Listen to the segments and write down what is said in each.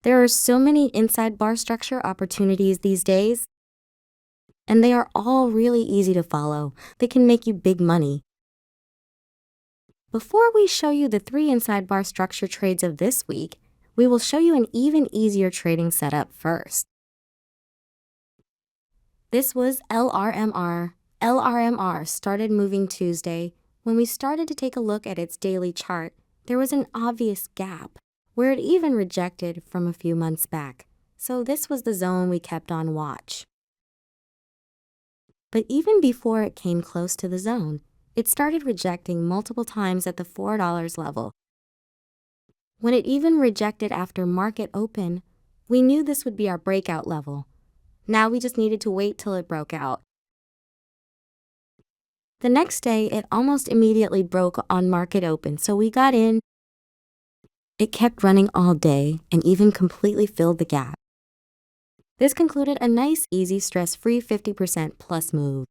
There are so many inside bar structure opportunities these days, and they are all really easy to follow. They can make you big money. Before we show you the 3 inside bar structure trades of this week, we will show you an even easier trading setup first. This was LRMR. LRMR started moving Tuesday. When we started to take a look at its daily chart, there was an obvious gap where it even rejected from a few months back. So this was the zone we kept on watch. But even before it came close to the zone, it started rejecting multiple times at the $4 level. When it even rejected after market open, we knew this would be our breakout level. Now we just needed to wait till it broke out. The next day, it almost immediately broke on market open, so we got in. It kept running all day and even completely filled the gap. This concluded a nice, easy, stress-free 50% plus move.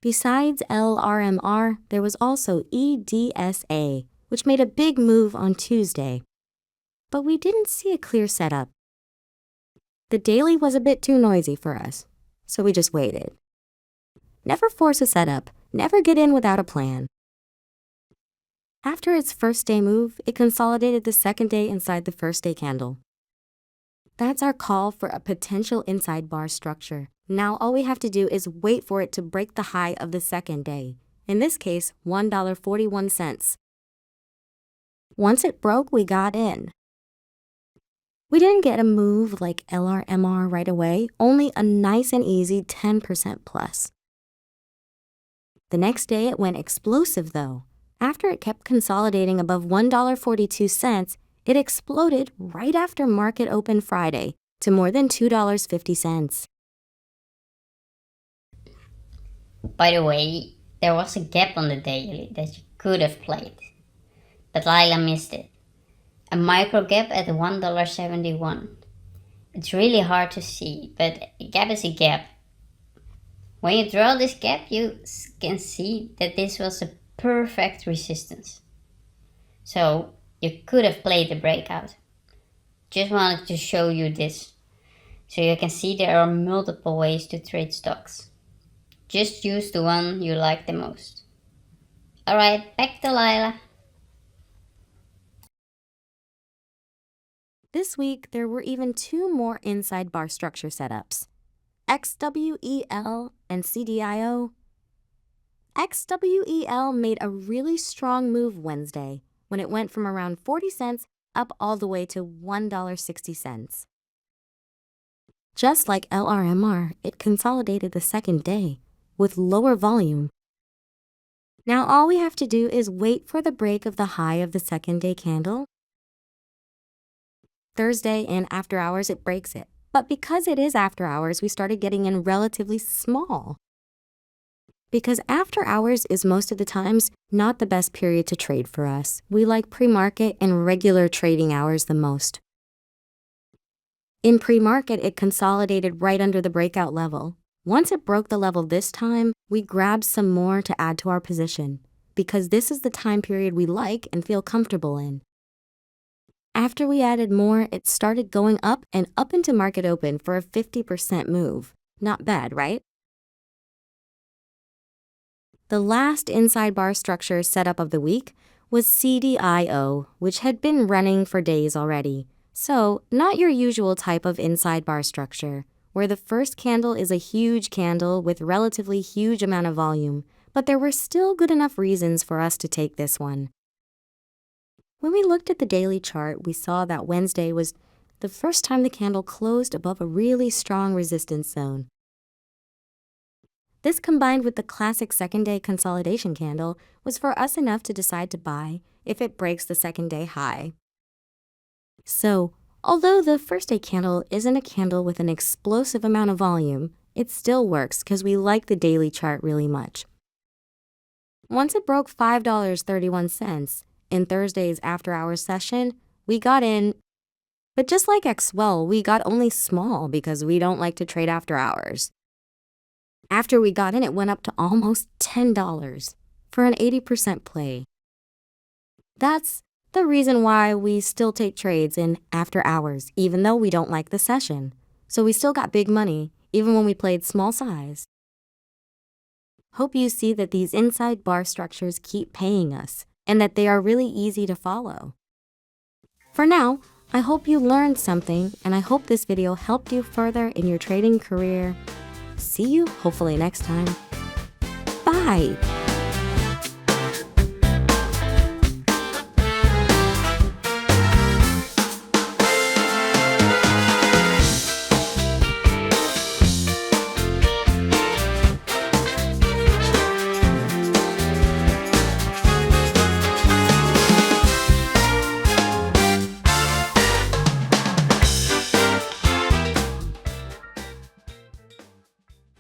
Besides LRMR, there was also EDSA, which made a big move on Tuesday. But we didn't see a clear setup. The daily was a bit too noisy for us, so we just waited. Never force a setup. Never get in without a plan. After its first day move, it consolidated the second day inside the first day candle. That's our call for a potential inside bar structure. Now all we have to do is wait for it to break the high of the second day. In this case, $1.41. Once it broke, we got in. We didn't get a move like LRMR right away, only a nice and easy 10% plus. The next day it went explosive though. After it kept consolidating above $1.42, it exploded right after market open Friday to more than $2.50. By the way, there was a gap on the daily that you could have played, but Lila missed it. A micro gap at $1.71. It's really hard to see, but a gap is a gap. When you draw this gap, you can see that this was a perfect resistance. So you could have played the breakout. Just wanted to show you this, so you can see there are multiple ways to trade stocks. Just use the one you like the most. Alright, back to Lila. This week, there were even 2 more inside bar structure setups, XWEL and CDIO. XWEL made a really strong move Wednesday when it went from around 40 cents up all the way to $1.60. Just like LRMR, it consolidated the second day with lower volume. Now all we have to do is wait for the break of the high of the second day candle. Thursday and after hours it breaks it. But because it is after hours, we started getting in relatively small. Because after hours is most of the times not the best period to trade for us. We like pre-market and regular trading hours the most. In pre-market, it consolidated right under the breakout level. Once it broke the level this time, we grabbed some more to add to our position, because this is the time period we like and feel comfortable in. After we added more, it started going up and up into market open for a 50% move. Not bad, right? The last inside bar structure setup of the week was CDIO, which had been running for days already. So, not your usual type of inside bar structure, where the first candle is a huge candle with relatively huge amount of volume, but there were still good enough reasons for us to take this one. When we looked at the daily chart, we saw that Wednesday was the first time the candle closed above a really strong resistance zone. This combined with the classic second day consolidation candle was for us enough to decide to buy if it breaks the second day high. So, although the first day candle isn't a candle with an explosive amount of volume, it still works because we like the daily chart really much. Once it broke $5.31 in Thursday's after-hours session, we got in. But just like XWEL, we got only small because we don't like to trade after hours. After we got in, it went up to almost $10 for an 80% play. That's The reason why we still take trades in after hours, even though we don't like the session. So we still got big money, even when we played small size. Hope you see that these inside bar structures keep paying us, and that they are really easy to follow. For now, I hope you learned something, and I hope this video helped you further in your trading career. See you hopefully next time. Bye!